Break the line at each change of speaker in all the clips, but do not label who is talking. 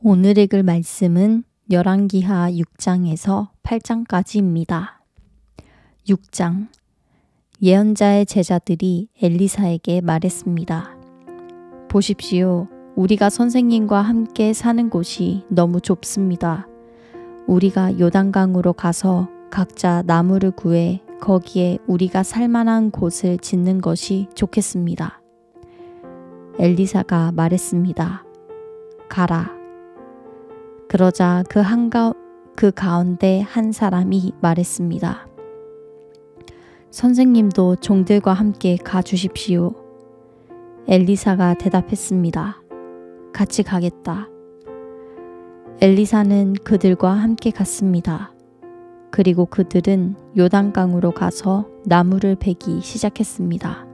오늘 읽을 말씀은 열왕기하 6장에서 8장까지입니다. 6장. 예언자의 제자들이 엘리사에게 말했습니다. 보십시오. 우리가 선생님과 함께 사는 곳이 너무 좁습니다. 우리가 요단강으로 가서 각자 나무를 구해 거기에 우리가 살만한 곳을 짓는 것이 좋겠습니다. 엘리사가 말했습니다. 가라. 그러자 그 가운데 한 사람이 말했습니다. 선생님도 종들과 함께 가주십시오. 엘리사가 대답했습니다. 같이 가겠다. 엘리사는 그들과 함께 갔습니다. 그리고 그들은 요단강으로 가서 나무를 베기 시작했습니다.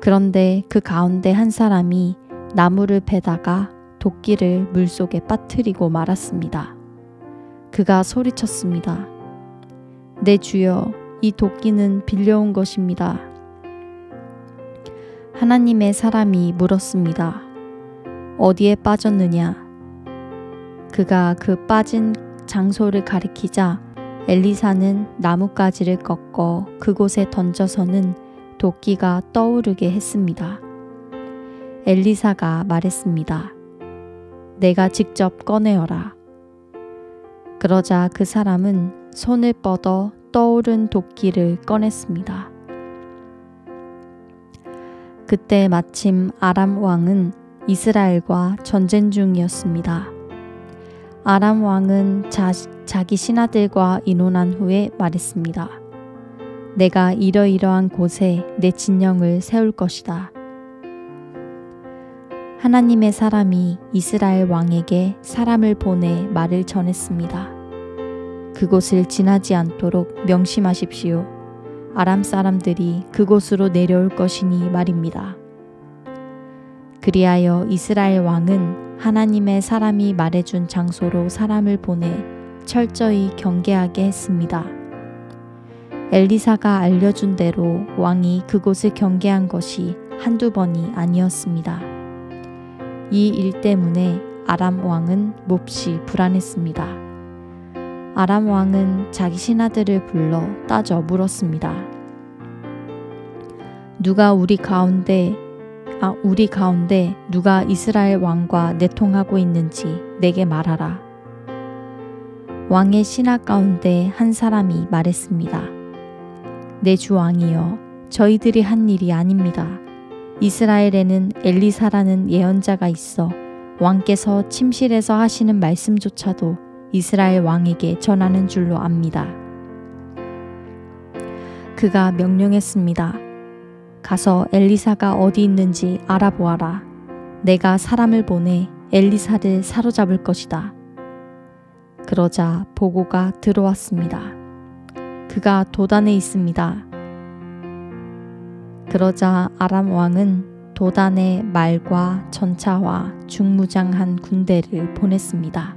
그런데 그 가운데 한 사람이 나무를 베다가 도끼를 물속에 빠뜨리고 말았습니다. 그가 소리쳤습니다. 내 주여, 이 도끼는 빌려온 것입니다. 하나님의 사람이 물었습니다. 어디에 빠졌느냐? 그가 그 빠진 장소를 가리키자 엘리사는 나뭇가지를 꺾어 그곳에 던져서는 도끼가 떠오르게 했습니다. 엘리사가 말했습니다. 내가 직접 꺼내어라. 그러자 그 사람은 손을 뻗어 떠오른 도끼를 꺼냈습니다. 그때 마침 아람 왕은 이스라엘과 전쟁 중이었습니다. 아람 왕은 자기 신하들과 의논한 후에 말했습니다. 내가 이러이러한 곳에 내 진영을 세울 것이다. 하나님의 사람이 이스라엘 왕에게 사람을 보내 말을 전했습니다. 그곳을 지나지 않도록 명심하십시오. 아람 사람들이 그곳으로 내려올 것이니 말입니다. 그리하여 이스라엘 왕은 하나님의 사람이 말해준 장소로 사람을 보내 철저히 경계하게 했습니다. 엘리사가 알려준 대로 왕이 그곳을 경계한 것이 한두 번이 아니었습니다. 이 일 때문에 아람 왕은 몹시 불안했습니다. 아람 왕은 자기 신하들을 불러 따져 물었습니다. 우리 가운데 누가 이스라엘 왕과 내통하고 있는지 내게 말하라. 왕의 신하 가운데 한 사람이 말했습니다. 내 주 왕이여, 저희들이 한 일이 아닙니다. 이스라엘에는 엘리사라는 예언자가 있어 왕께서 침실에서 하시는 말씀조차도 이스라엘 왕에게 전하는 줄로 압니다. 그가 명령했습니다. 가서 엘리사가 어디 있는지 알아보아라. 내가 사람을 보내 엘리사를 사로잡을 것이다. 그러자 보고가 들어왔습니다. 그가 도단에 있습니다. 그러자 아람 왕은 도단에 말과 전차와 중무장한 군대를 보냈습니다.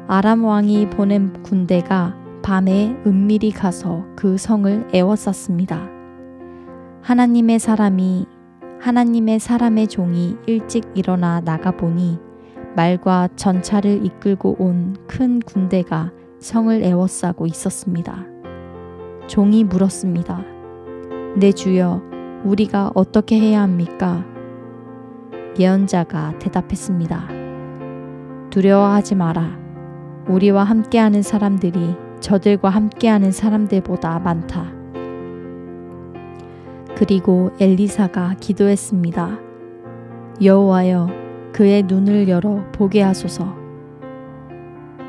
아람 왕이 보낸 군대가 밤에 은밀히 가서 그 성을 에워쌌습니다. 하나님의 사람의 종이 일찍 일어나 나가보니 말과 전차를 이끌고 온 큰 군대가 성을 에워싸고 있었습니다. 종이 물었습니다. 내 주여, 우리가 어떻게 해야 합니까? 예언자가 대답했습니다. 두려워하지 마라. 우리와 함께하는 사람들이 저들과 함께하는 사람들보다 많다. 그리고 엘리사가 기도했습니다. 여호와여, 그의 눈을 열어 보게 하소서.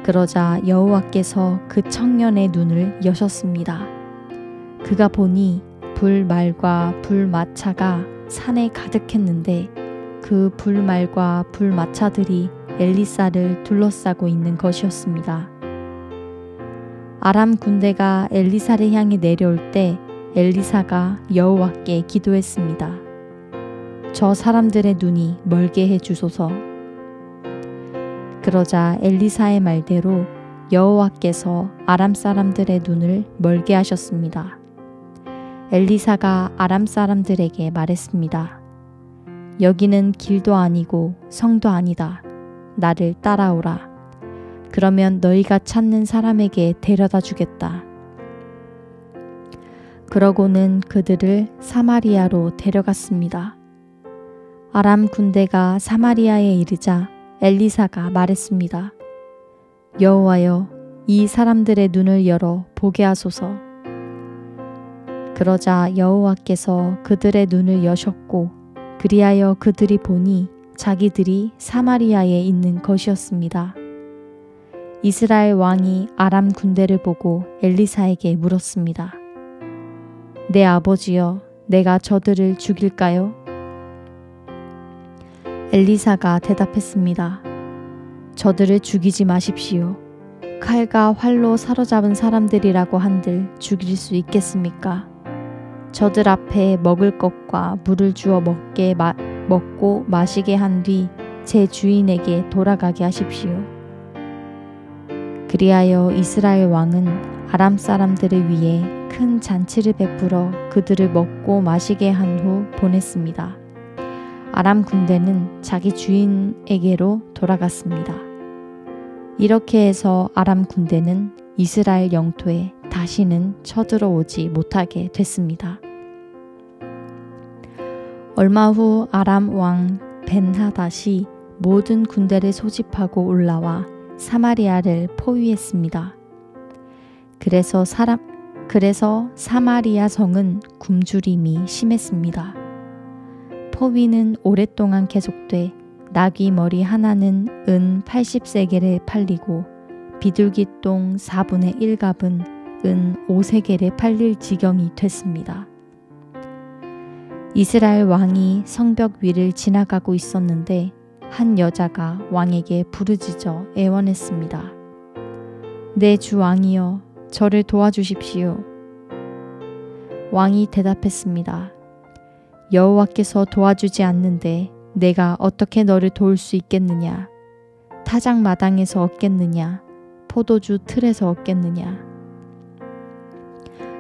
그러자 여호와께서 그 청년의 눈을 여셨습니다. 그가 보니 불말과 불마차가 산에 가득했는데 그 불말과 불마차들이 엘리사를 둘러싸고 있는 것이었습니다. 아람 군대가 엘리사를 향해 내려올 때 엘리사가 여호와께 기도했습니다. 저 사람들의 눈이 멀게 해주소서. 그러자 엘리사의 말대로 여호와께서 아람 사람들의 눈을 멀게 하셨습니다. 엘리사가 아람 사람들에게 말했습니다. 여기는 길도 아니고 성도 아니다. 나를 따라오라. 그러면 너희가 찾는 사람에게 데려다 주겠다. 그러고는 그들을 사마리아로 데려갔습니다. 아람 군대가 사마리아에 이르자 엘리사가 말했습니다. 여호와여, 이 사람들의 눈을 열어 보게 하소서. 그러자 여호와께서 그들의 눈을 여셨고 그리하여 그들이 보니 자기들이 사마리아에 있는 것이었습니다. 이스라엘 왕이 아람 군대를 보고 엘리사에게 물었습니다. 내 아버지여, 내가 저들을 죽일까요? 엘리사가 대답했습니다. 저들을 죽이지 마십시오. 칼과 활로 사로잡은 사람들이라고 한들 죽일 수 있겠습니까? 저들 앞에 먹을 것과 물을 주어 먹고 마시게 한 뒤 제 주인에게 돌아가게 하십시오. 그리하여 이스라엘 왕은 아람 사람들을 위해 큰 잔치를 베풀어 그들을 먹고 마시게 한 후 보냈습니다. 아람 군대는 자기 주인에게로 돌아갔습니다. 이렇게 해서 아람 군대는 이스라엘 영토에 다시는 쳐들어오지 못하게 됐습니다. 얼마 후 아람 왕 벤하닷이 모든 군대를 소집하고 올라와 사마리아를 포위했습니다. 그래서 사마리아 성은 굶주림이 심했습니다. 포위는 오랫동안 계속돼 나귀 머리 하나는 은 80세겔에 팔리고 비둘기똥 4분의 1갑은 은 5세겔에 팔릴 지경이 됐습니다. 이스라엘 왕이 성벽 위를 지나가고 있었는데 한 여자가 왕에게 부르짖어 애원했습니다. 내 주 왕이여, 저를 도와주십시오. 왕이 대답했습니다. 여호와께서 도와주지 않는데 내가 어떻게 너를 도울 수 있겠느냐? 타작 마당에서 얻겠느냐? 포도주 틀에서 얻겠느냐?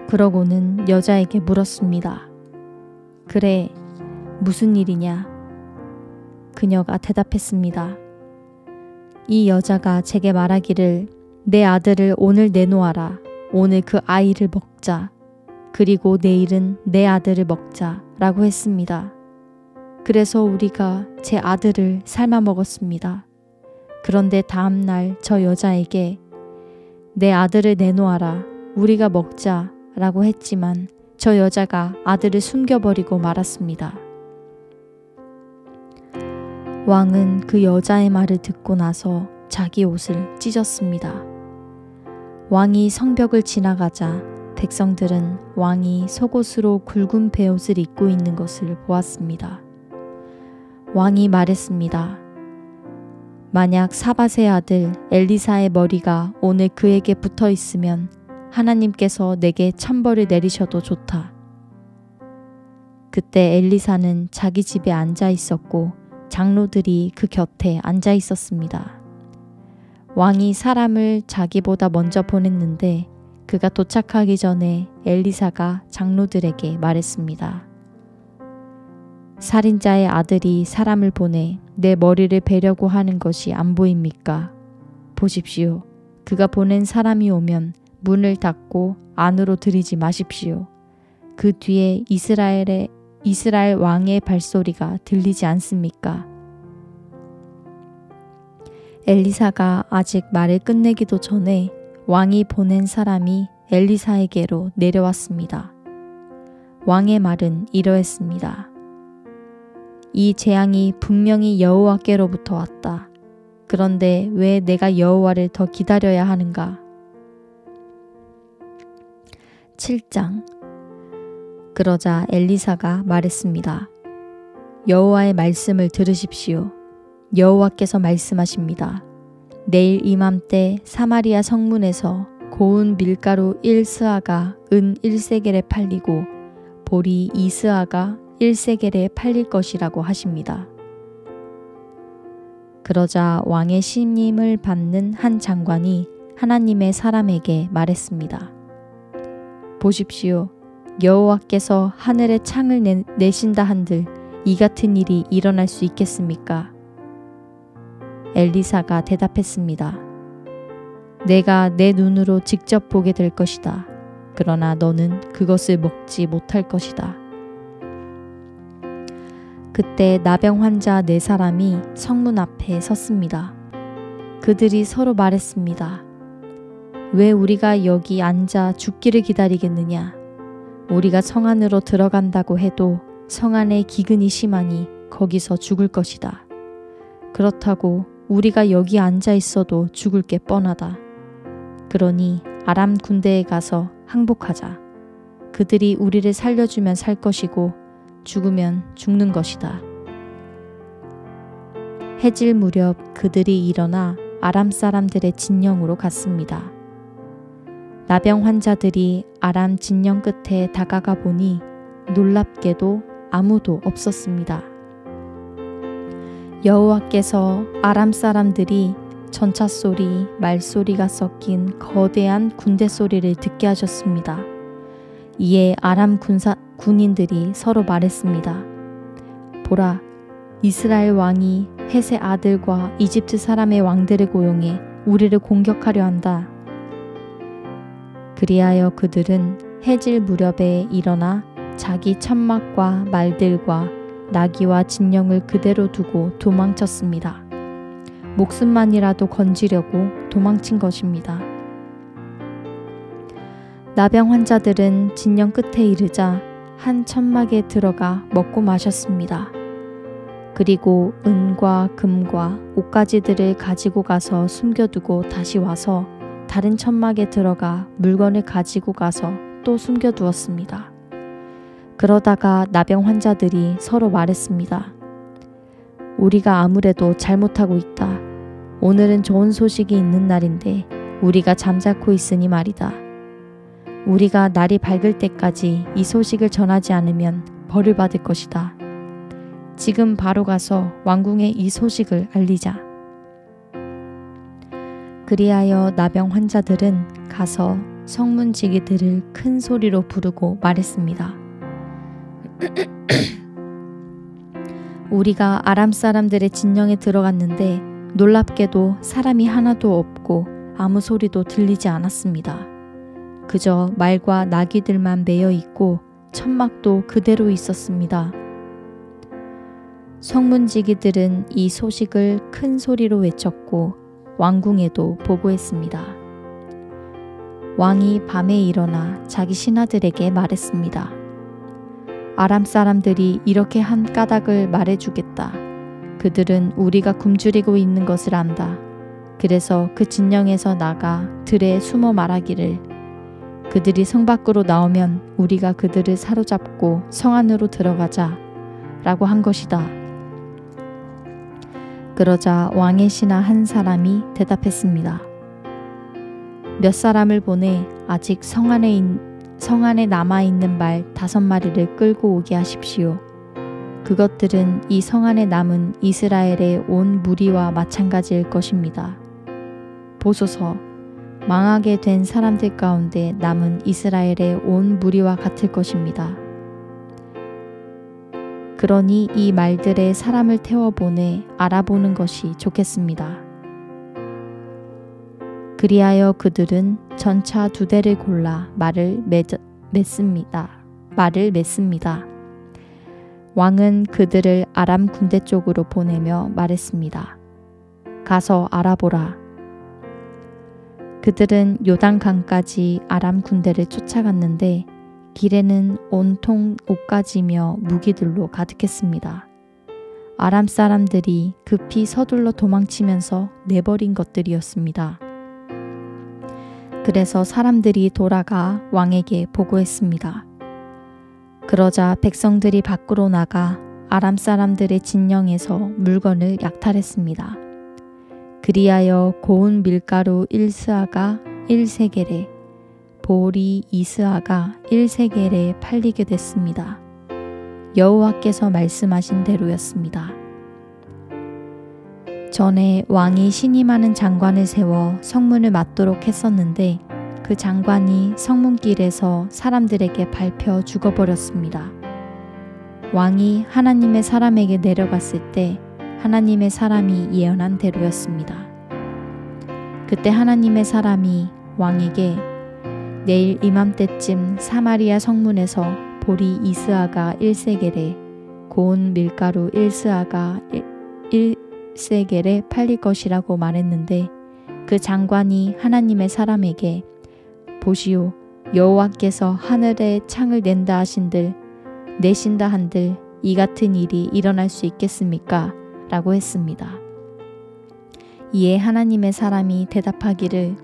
그러고는 여자에게 물었습니다. 그래, 무슨 일이냐? 그녀가 대답했습니다. 이 여자가 제게 말하기를 내 아들을 오늘 내놓아라. 오늘 그 아이를 먹자. 그리고 내일은 내 아들을 먹자 라고 했습니다. 그래서 우리가 제 아들을 삶아 먹었습니다. 그런데 다음날 저 여자에게 내 아들을 내놓아라. 우리가 먹자 라고 했지만 저 여자가 아들을 숨겨버리고 말았습니다. 왕은 그 여자의 말을 듣고 나서 자기 옷을 찢었습니다. 왕이 성벽을 지나가자 백성들은 왕이 속옷으로 굵은 베옷을 입고 있는 것을 보았습니다. 왕이 말했습니다. 만약 사밧의 아들 엘리사의 머리가 오늘 그에게 붙어 있으면 하나님께서 내게 천벌을 내리셔도 좋다. 그때 엘리사는 자기 집에 앉아 있었고 장로들이 그 곁에 앉아 있었습니다. 왕이 사람을 자기보다 먼저 보냈는데 그가 도착하기 전에 엘리사가 장로들에게 말했습니다. 살인자의 아들이 사람을 보내 내 머리를 베려고 하는 것이 안 보입니까? 보십시오. 그가 보낸 사람이 오면 문을 닫고 안으로 들이지 마십시오. 그 뒤에 이스라엘 왕의 발소리가 들리지 않습니까? 엘리사가 아직 말을 끝내기도 전에 왕이 보낸 사람이 엘리사에게로 내려왔습니다. 왕의 말은 이러했습니다. 이 재앙이 분명히 여호와께로부터 왔다. 그런데 왜 내가 여호와를 더 기다려야 하는가? 7장. 그러자 엘리사가 말했습니다. 여호와의 말씀을 들으십시오. 여호와께서 말씀하십니다. 내일 이맘때 사마리아 성문에서 고운 밀가루 1스아가 은 1세겔에 팔리고 보리 2스아가 1세겔에 팔릴 것이라고 하십니다. 그러자 왕의 신임을 받는 한 장관이 하나님의 사람에게 말했습니다. 보십시오. 여호와께서 하늘에 창을 내신다 한들 이 같은 일이 일어날 수 있겠습니까? 엘리사가 대답했습니다. 내가 내 눈으로 직접 보게 될 것이다. 그러나 너는 그것을 먹지 못할 것이다. 그때 나병 환자 4사람이 성문 앞에 섰습니다. 그들이 서로 말했습니다. 왜 우리가 여기 앉아 죽기를 기다리겠느냐? 우리가 성 안으로 들어간다고 해도 성 안에 기근이 심하니 거기서 죽을 것이다. 그렇다고 우리가 여기 앉아 있어도 죽을 게 뻔하다. 그러니 아람 군대에 가서 항복하자. 그들이 우리를 살려주면 살 것이고 죽으면 죽는 것이다. 해질 무렵 그들이 일어나 아람 사람들의 진영으로 갔습니다. 나병 환자들이 아람 진영 끝에 다가가 보니 놀랍게도 아무도 없었습니다. 여호와께서 아람 사람들이 전차 소리, 말소리가 섞인 거대한 군대 소리를 듣게 하셨습니다. 이에 아람 군인들이 서로 말했습니다. 보라, 이스라엘 왕이 헷의 아들과 이집트 사람의 왕들을 고용해 우리를 공격하려 한다. 그리하여 그들은 해질 무렵에 일어나 자기 천막과 말들과 나귀와 진영을 그대로 두고 도망쳤습니다. 목숨만이라도 건지려고 도망친 것입니다. 나병 환자들은 진영 끝에 이르자 한 천막에 들어가 먹고 마셨습니다. 그리고 은과 금과 옷가지들을 가지고 가서 숨겨두고 다시 와서 다른 천막에 들어가 물건을 가지고 가서 또 숨겨두었습니다. 그러다가 나병 환자들이 서로 말했습니다. 우리가 아무래도 잘못하고 있다. 오늘은 좋은 소식이 있는 날인데 우리가 잠자코 있으니 말이다. 우리가 날이 밝을 때까지 이 소식을 전하지 않으면 벌을 받을 것이다. 지금 바로 가서 왕궁에 이 소식을 알리자. 그리하여 나병 환자들은 가서 성문지기들을 큰 소리로 부르고 말했습니다. 우리가 아람 사람들의 진영에 들어갔는데 놀랍게도 사람이 하나도 없고 아무 소리도 들리지 않았습니다. 그저 말과 나귀들만 매여 있고 천막도 그대로 있었습니다. 성문지기들은 이 소식을 큰 소리로 외쳤고 왕궁에도 보고했습니다. 왕이 밤에 일어나 자기 신하들에게 말했습니다. 아람 사람들이 이렇게 한 까닭을 말해주겠다. 그들은 우리가 굶주리고 있는 것을 안다. 그래서 그 진영에서 나가 들에 숨어 말하기를 그들이 성 밖으로 나오면 우리가 그들을 사로잡고 성 안으로 들어가자 라고 한 것이다. 그러자 왕의 신하 한 사람이 대답했습니다. 몇 사람을 보내 아직 성 안에 남아있는 말 5마리를 끌고 오게 하십시오. 그것들은 이 성 안에 남은 이스라엘의 온 무리와 마찬가지일 것입니다. 보소서, 망하게 된 사람들 가운데 남은 이스라엘의 온 무리와 같을 것입니다. 그러니 이 말들에 사람을 태워보내 알아보는 것이 좋겠습니다. 그리하여 그들은 전차 2대를 골라 말을 맺습니다. 왕은 그들을 아람 군대 쪽으로 보내며 말했습니다. 가서 알아보라. 그들은 요단강까지 아람 군대를 쫓아갔는데 길에는 온통 옷가지며 무기들로 가득했습니다. 아람 사람들이 급히 서둘러 도망치면서 내버린 것들이었습니다. 그래서 사람들이 돌아가 왕에게 보고했습니다. 그러자 백성들이 밖으로 나가 아람 사람들의 진영에서 물건을 약탈했습니다. 그리하여 고운 밀가루 1스아가 1세겔에 보리 2스아가 1세겔에 팔리게 됐습니다. 여호와께서 말씀하신 대로였습니다. 전에 왕이 신이 많은 장관을 세워 성문을 맡도록 했었는데 그 장관이 성문길에서 사람들에게 밟혀 죽어버렸습니다. 왕이 하나님의 사람에게 내려갔을 때 하나님의 사람이 예언한 대로였습니다. 그때 하나님의 사람이 왕에게 내일 이맘때쯤 사마리아 성문에서 보리 2스아가 1세겔에 고운 밀가루 1스아가 1세겔에 팔릴 것이라고 말했는데 그 장관이 하나님의 사람에게 보시오 여호와께서 하늘에 창을 낸다 하신들 내신다 한들 이 같은 일이 일어날 수 있겠습니까? 라고 했습니다. 이에 하나님의 사람이 대답하기를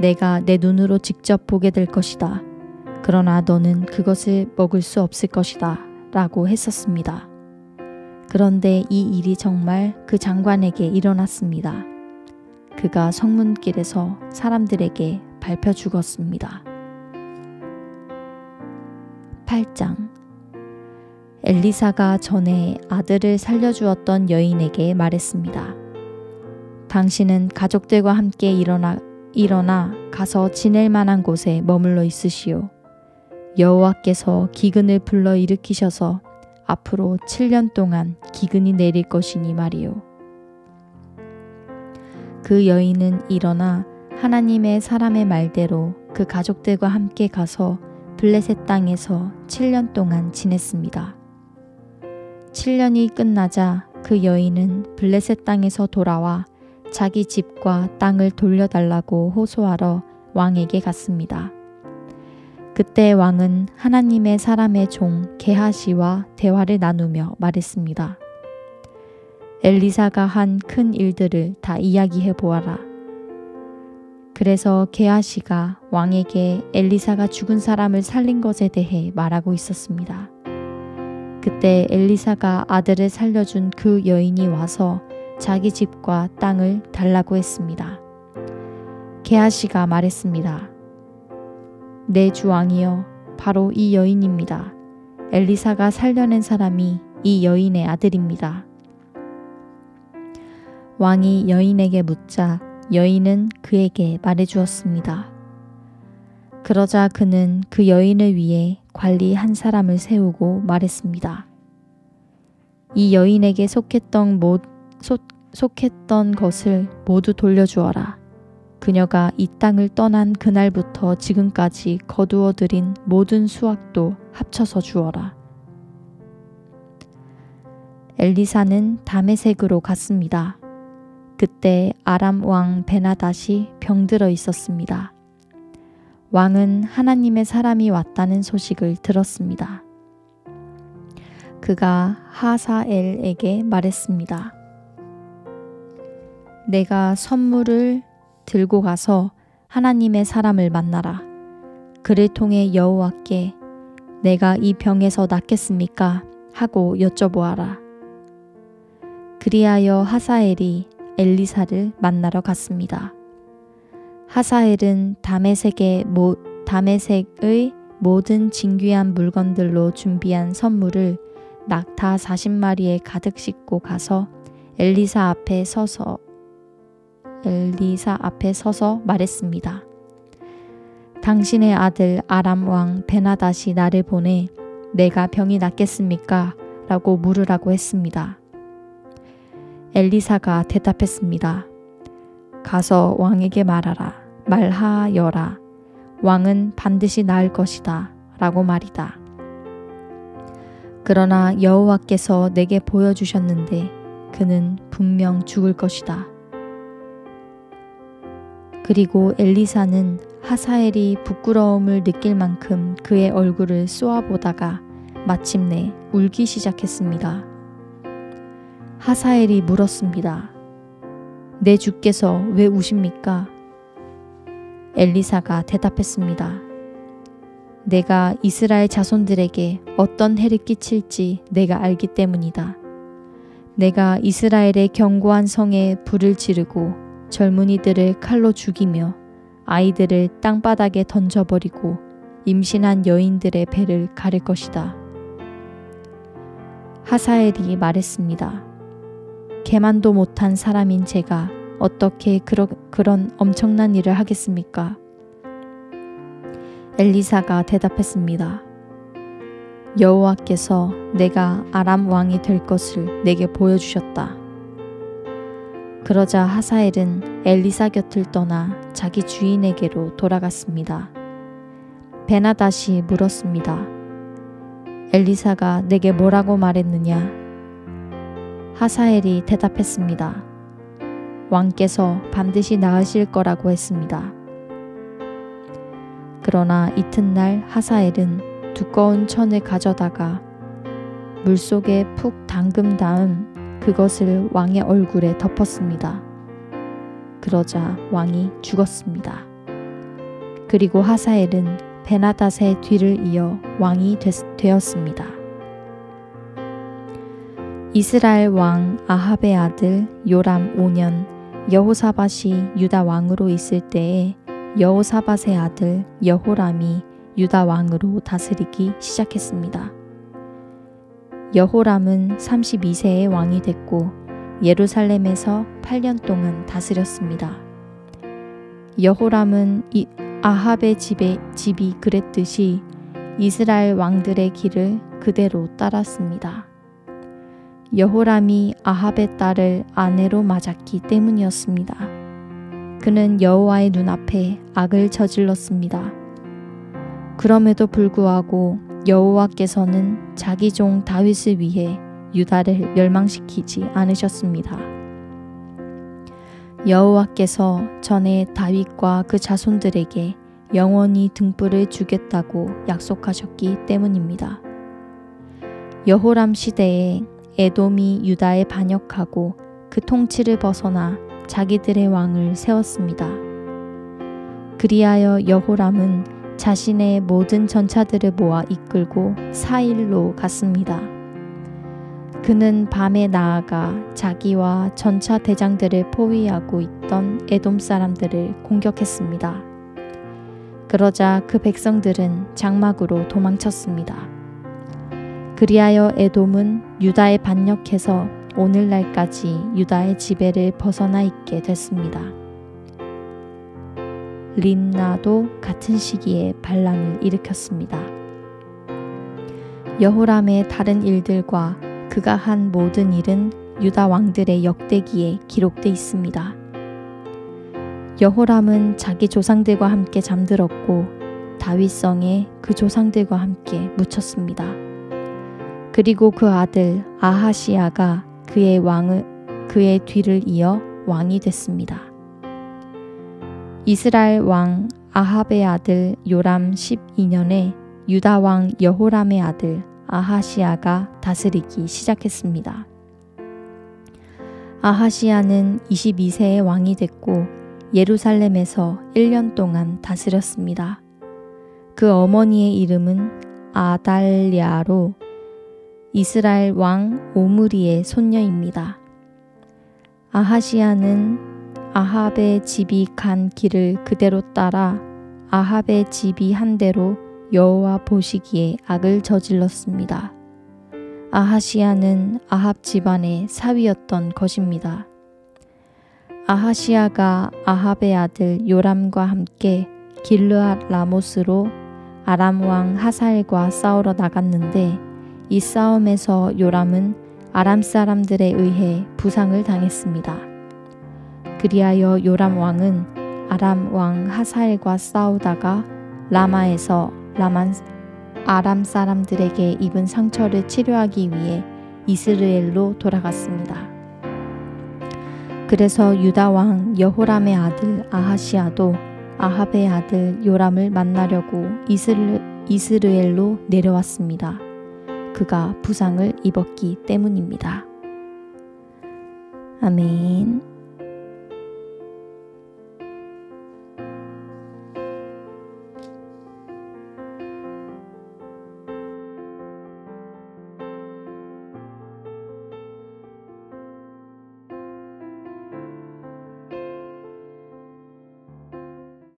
내가 내 눈으로 직접 보게 될 것이다. 그러나 너는 그것을 먹을 수 없을 것이다. 라고 했었습니다. 그런데 이 일이 정말 그 장관에게 일어났습니다. 그가 성문길에서 사람들에게 밟혀 죽었습니다. 8장 엘리사가 전에 아들을 살려주었던 여인에게 말했습니다. 당신은 가족들과 함께 일어나 가서 지낼 만한 곳에 머물러 있으시오. 여호와께서 기근을 불러 일으키셔서 앞으로 7년 동안 기근이 내릴 것이니 말이오. 그 여인은 일어나 하나님의 사람의 말대로 그 가족들과 함께 가서 블레셋 땅에서 7년 동안 지냈습니다. 7년이 끝나자 그 여인은 블레셋 땅에서 돌아와 자기 집과 땅을 돌려달라고 호소하러 왕에게 갔습니다. 그때 왕은 하나님의 사람의 종 게하시와 대화를 나누며 말했습니다. 엘리사가 한 큰 일들을 다 이야기해 보아라. 그래서 게하시가 왕에게 엘리사가 죽은 사람을 살린 것에 대해 말하고 있었습니다. 그때 엘리사가 아들을 살려준 그 여인이 와서 자기 집과 땅을 달라고 했습니다. 게하시가 말했습니다. 내 주 왕이여, 바로 이 여인입니다. 엘리사가 살려낸 사람이 이 여인의 아들입니다. 왕이 여인에게 묻자 여인은 그에게 말해주었습니다. 그러자 그는 그 여인을 위해 관리 한 사람을 세우고 말했습니다. 이 여인에게 속했던 것을 모두 돌려주어라. 그녀가 이 땅을 떠난 그날부터 지금까지 거두어들인 모든 수확도 합쳐서 주어라. 엘리사는 다메섹으로 갔습니다. 그때 아람 왕 베나닷이 병들어 있었습니다. 왕은 하나님의 사람이 왔다는 소식을 들었습니다. 그가 하사엘에게 말했습니다. 내가 선물을 들고 가서 하나님의 사람을 만나라. 그를 통해 여호와께 내가 이 병에서 낫겠습니까? 하고 여쭤보아라. 그리하여 하사엘이 엘리사를 만나러 갔습니다. 하사엘은 다메섹의 모든 진귀한 물건들로 준비한 선물을 낙타 40마리에 가득 싣고 가서 엘리사 앞에 서서 말했습니다. 당신의 아들 아람 왕 베나닷이 나를 보내 내가 병이 낫겠습니까? 라고 물으라고 했습니다. 엘리사가 대답했습니다. 가서 왕에게 말하여라. 왕은 반드시 나을 것이다. 라고 말이다. 그러나 여호와께서 내게 보여주셨는데 그는 분명 죽을 것이다. 그리고 엘리사는 하사엘이 부끄러움을 느낄 만큼 그의 얼굴을 쏘아보다가 마침내 울기 시작했습니다. 하사엘이 물었습니다. 내 주께서 왜 우십니까? 엘리사가 대답했습니다. 내가 이스라엘 자손들에게 어떤 해를 끼칠지 내가 알기 때문이다. 내가 이스라엘의 견고한 성에 불을 지르고 젊은이들을 칼로 죽이며 아이들을 땅바닥에 던져버리고 임신한 여인들의 배를 가릴 것이다. 하사엘이 말했습니다. 개만도 못한 사람인 제가 어떻게 그런 엄청난 일을 하겠습니까? 엘리사가 대답했습니다. 여호와께서 내가 아람 왕이 될 것을 내게 보여주셨다. 그러자 하사엘은 엘리사 곁을 떠나 자기 주인에게로 돌아갔습니다. 베나닷이 물었습니다. 엘리사가 내게 뭐라고 말했느냐? 하사엘이 대답했습니다. 왕께서 반드시 나으실 거라고 했습니다. 그러나 이튿날 하사엘은 두꺼운 천을 가져다가 물속에 푹 담근 다음 그것을 왕의 얼굴에 덮었습니다. 그러자 왕이 죽었습니다. 그리고 하사엘은 베나닷의 뒤를 이어 왕이 되었습니다. 이스라엘 왕 아합의 아들 요람 5년 여호사밧이 유다 왕으로 있을 때에 여호사밧의 아들 여호람이 유다 왕으로 다스리기 시작했습니다. 여호람은 32세의 왕이 됐고 예루살렘에서 8년 동안 다스렸습니다. 여호람은 아합의 집이 그랬듯이 이스라엘 왕들의 길을 그대로 따랐습니다. 여호람이 아합의 딸을 아내로 맞았기 때문이었습니다. 그는 여호와의 눈앞에 악을 저질렀습니다. 그럼에도 불구하고 여호와께서는 자기 종 다윗을 위해 유다를 멸망시키지 않으셨습니다. 여호와께서 전에 다윗과 그 자손들에게 영원히 등불을 주겠다고 약속하셨기 때문입니다. 여호람 시대에 에돔이 유다에 반역하고 그 통치를 벗어나 자기들의 왕을 세웠습니다. 그리하여 여호람은 자신의 모든 전차들을 모아 이끌고 사일로 갔습니다. 그는 밤에 나아가 자기와 전차 대장들을 포위하고 있던 에돔 사람들을 공격했습니다. 그러자 그 백성들은 장막으로 도망쳤습니다. 그리하여 에돔은 유다에 반역해서 오늘날까지 유다의 지배를 벗어나 있게 됐습니다. 림나도 같은 시기에 반란을 일으켰습니다. 여호람의 다른 일들과 그가 한 모든 일은 유다 왕들의 역대기에 기록돼 있습니다. 여호람은 자기 조상들과 함께 잠들었고 다윗성에 그 조상들과 함께 묻혔습니다. 그리고 그 아들 아하시야가 그의 뒤를 이어 왕이 됐습니다. 이스라엘 왕 아합의 아들 요람 12년에 유다 왕 여호람의 아들 아하시야가 다스리기 시작했습니다. 아하시야는 22세의 왕이 됐고 예루살렘에서 1년 동안 다스렸습니다. 그 어머니의 이름은 아달랴로 이스라엘 왕 오므리의 손녀입니다. 아하시야는 아합의 집이 간 길을 그대로 따라 아합의 집이 한 대로 여호와 보시기에 악을 저질렀습니다. 아하시야는 아합 집안의 사위였던 것입니다. 아하시야가 아합의 아들 요람과 함께 길르앗 라못으로 아람 왕 하사엘과 싸우러 나갔는데 이 싸움에서 요람은 아람 사람들에 의해 부상을 당했습니다. 그리하여 요람 왕은 아람 왕 하사엘과 싸우다가 라마에서 아람 사람들에게 입은 상처를 치료하기 위해 이스라엘로 돌아갔습니다. 그래서 유다 왕 여호람의 아들 아하시야도 아합의 아들 요람을 만나려고 이스라엘로 내려왔습니다. 그가 부상을 입었기 때문입니다. 아멘.